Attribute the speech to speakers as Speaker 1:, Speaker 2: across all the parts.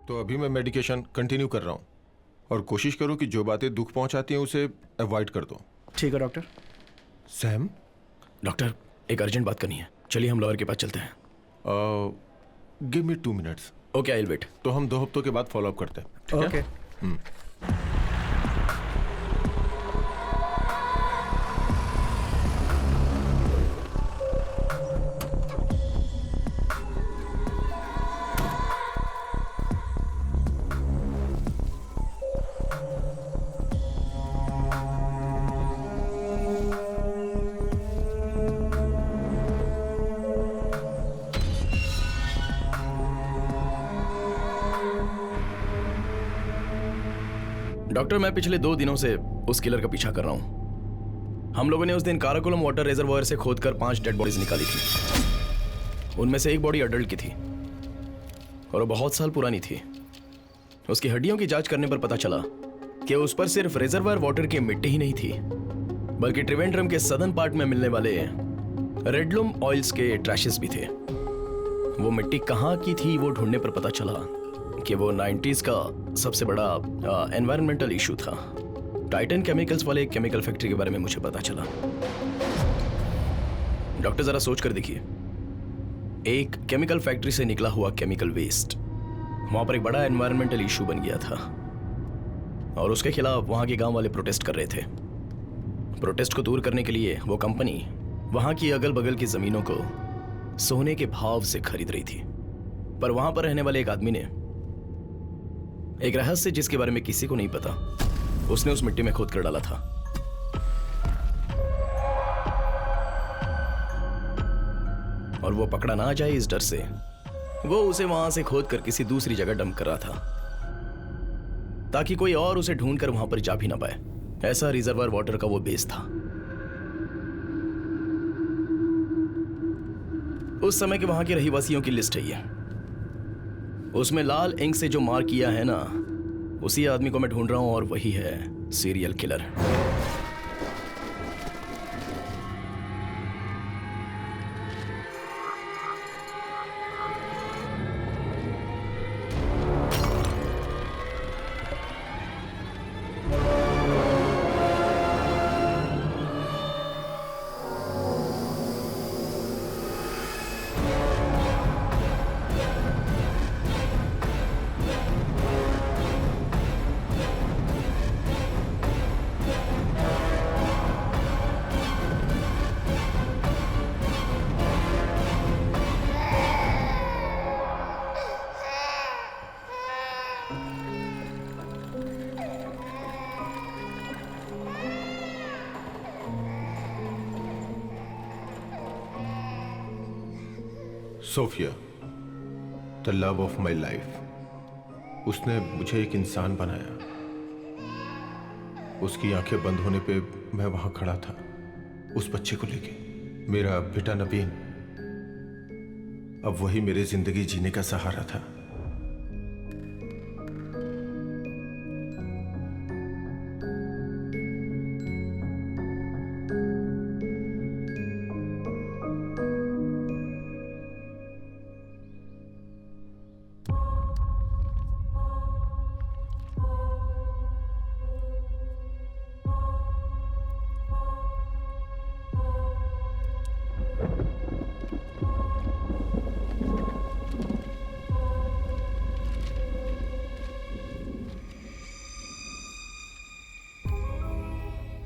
Speaker 1: तो अभी मैं मेडिकेशन कंटिन्यू कर रहा हूँ और कोशिश करो कि जो बातें दुख पहुंचाती हैं उसे अवॉइड कर दो।
Speaker 2: ठीक है डॉक्टर।
Speaker 1: सैम,
Speaker 3: डॉक्टर एक अर्जेंट बात करनी है, चलिए हम लॉयर के पास चलते हैं।
Speaker 1: Give me 2 minutes.
Speaker 3: Okay, I will wait.
Speaker 1: तो हम 2 हफ्तों के बाद फॉलो अप करते हैं, ठीक है?
Speaker 2: ओके।
Speaker 3: डॉक्टर मैं पिछले 2 दिनों से उस किलर का पीछा कर रहा हूं। हम लोगों ने उस दिन काराकोलम वाटर रिजर्वायर से खोदकर 5 डेड बॉडीज निकाली थी। उनमें से एक बॉडी अडल्ट की थी और वो बहुत साल पुरानी थी। उसकी हड्डियों की जांच करने पर पता चला कि उस पर सिर्फ रिजर्वायर वाटर की मिट्टी ही नहीं थी, बल्कि त्रिवेंद्रम के सदर्न पार्ट में मिलने वाले रेडलूम ऑयल्स के ट्रैशेस भी थे। वो मिट्टी कहाँ की थी वो ढूंढने पर पता चला कि वो 90s का सबसे बड़ा एनवायरमेंटल इशू था। टाइटन केमिकल्स वाले एक केमिकल फैक्ट्री के बारे में मुझे पता चला। डॉक्टर जरा सोच कर देखिए, एक केमिकल फैक्ट्री से निकला हुआ केमिकल वेस्ट वहां पर एक बड़ा एनवायरमेंटल इशू बन गया था और उसके खिलाफ वहां के गांव वाले प्रोटेस्ट कर रहे थे। प्रोटेस्ट को दूर करने के लिए वो कंपनी वहां की अगल बगल की जमीनों को सोने के भाव से खरीद रही थी। पर वहां पर रहने वाले एक आदमी ने एक रहस्य जिसके बारे में किसी को नहीं पता, उसने उस मिट्टी में खोद कर डाला था। और वो पकड़ा ना जाए इस डर से वो उसे वहां से खोद कर किसी दूसरी जगह डंप कर रहा था ताकि कोई और उसे ढूंढकर वहां पर जा भी ना पाए। ऐसा रिजर्वायर वाटर का वो बेस था। उस समय के वहां के रहीवासियों की लिस्ट है ये। उसमें लाल इंक से जो मार्क किया है ना, उसी आदमी को मैं ढूंढ रहा हूं और वही है serial killer.
Speaker 1: Sofia, the love of my life. उसने मुझे एक इंसान बनाया। उसकी आंखें बंद होने पे मैं वहां खड़ा था उस बच्चे को लेके। मेरा बेटा नवीन अब वही मेरे जिंदगी जीने का सहारा था।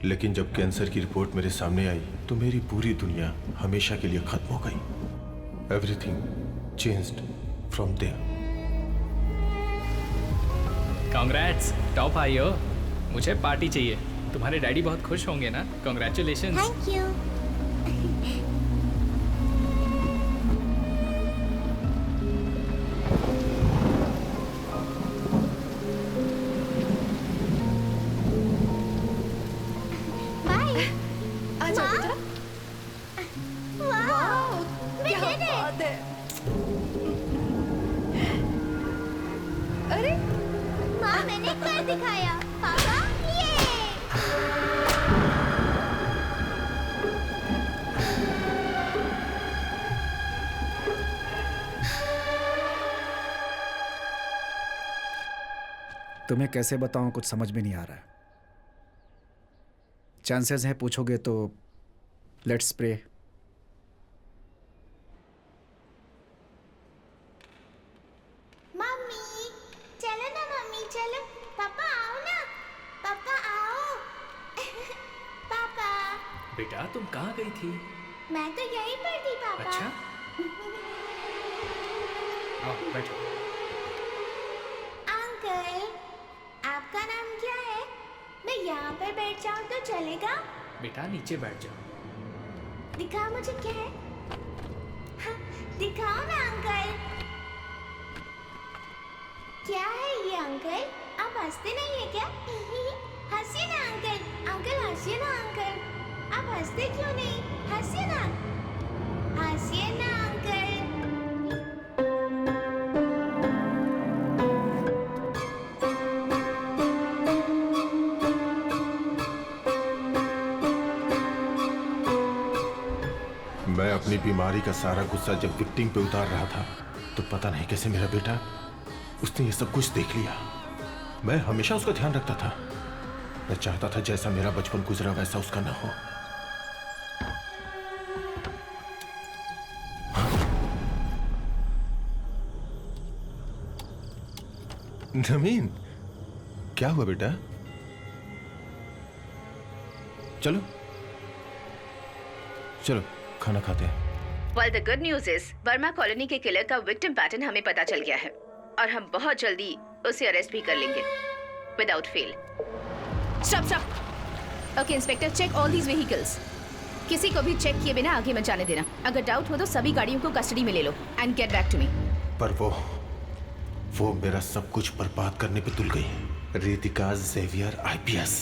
Speaker 1: लेकिन जब कैंसर की रिपोर्ट मेरे सामने आई तो मेरी पूरी दुनिया हमेशा के लिए खत्म हो गई। Everything changed from there.
Speaker 4: Congrats, top आई हो। मुझे पार्टी चाहिए। तुम्हारे डैडी बहुत खुश होंगे ना। कांग्रेचुलेशंस।
Speaker 5: Thank you. दिखाया पापा, ये
Speaker 2: तुम्हें कैसे बताऊं, कुछ समझ में नहीं आ रहा है। चांसेस हैं पूछोगे तो लेट्स प्रे।
Speaker 5: मम्मी चलो ना, मम्मी चलो। पापा आओ ना, पापा आओ। पापा
Speaker 4: बेटा तुम कहाँ गई थी?
Speaker 5: मैं तो यहीं पर थी पापा।
Speaker 4: अच्छा आओ बैठो।
Speaker 5: अंकल आपका नाम क्या है? मैं यहाँ पर बैठ जाऊँ तो चलेगा?
Speaker 4: बेटा नीचे बैठ जाओ।
Speaker 5: दिखाओ मुझे क्या है। हाँ, दिखाओ ना अंकल। क्या है ये अंकल? आप हंसते नहीं है क्या? हंसिए ना अंकल, अंकल हंसिए ना अंकल। आप हंसते क्यों नहीं? हंसिए ना, हंसिए ना अंकल।
Speaker 1: मैं अपनी बीमारी का सारा गुस्सा जब विक्टिम पे उतार रहा था तो पता नहीं कैसे मेरा बेटा, उसने ये सब कुछ देख लिया। मैं हमेशा उसका ध्यान रखता था। मैं चाहता था जैसा मेरा बचपन गुजरा वैसा उसका ना हो। नवीन, क्या हुआ बेटा? चलो चलो खाना खाते हैं।
Speaker 6: Well, the good news is, Verma colony के किलर का विक्टिम पैटर्न हमें पता चल गया है और हम बहुत जल्दी उसे अरेस्ट भी कर लेंगे without fail. Stop stop. Okay inspector, check all these vehicles. किसी को भी चेक किए बिना आगे मत जाने देना। अगर डाउट हो तो सभी गाड़ियों को कस्टडी में ले लो and get back to me.
Speaker 1: पर वो मेरा सब कुछ बर्बाद करने पे तुल गई। Ritika Xavier IPS।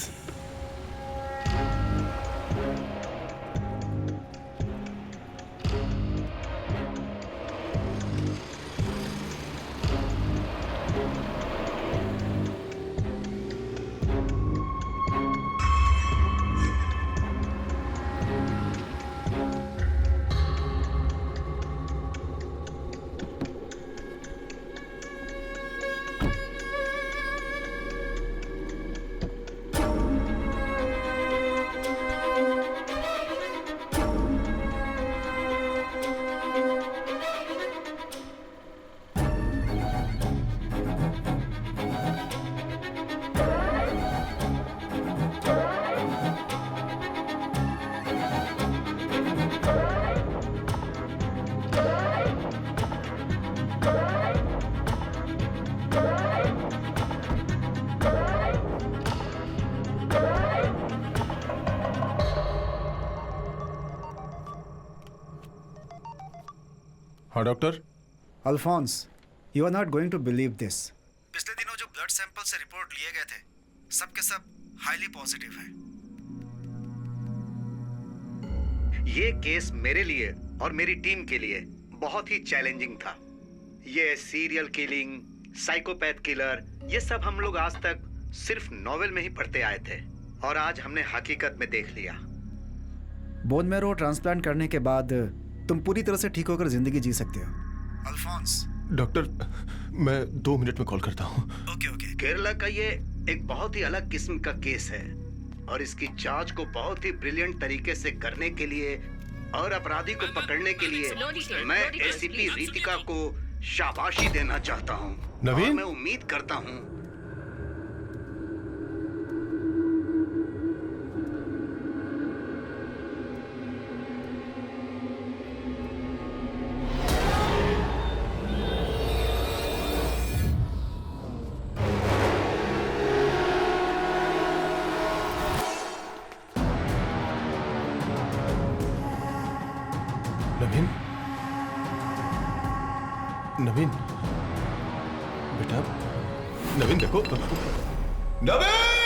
Speaker 1: हाँ doctor.
Speaker 2: Alphonse, you are not going to believe this. पिछले दिनों जो ब्लड सैंपल से रिपोर्ट लिए गए थे, सब के सब हाईली पॉजिटिव हैं।
Speaker 7: ये केस मेरे लिए और मेरी टीम के लिए बहुत ही चैलेंजिंग था। ये सीरियल किलिंग, साइकोपैथ किलर, ये सब हम लोग आज तक सिर्फ नॉवेल में ही पढ़ते आए थे और आज हमने हकीकत में देख लिया।
Speaker 2: बोन मैरो ट्रांसप्लांट करने के बाद तुम पूरी तरह से ठीक होकर जिंदगी जी सकते हो। अल्फोंस।
Speaker 1: डॉक्टर, मैं 2 मिनट में कॉल करता हूँ।
Speaker 2: ओके।
Speaker 7: केरला का ये एक बहुत ही अलग किस्म का केस है और इसकी जांच को बहुत ही ब्रिलियंट तरीके से करने के लिए और अपराधी को पकड़ने के लिए मैं ACP रितिका को शाबाशी देना चाहता हूँ।
Speaker 1: नवीन?
Speaker 7: और मैं उम्मीद करता हूँ
Speaker 1: नवीन बेटा, नवीन देखो, नवीन।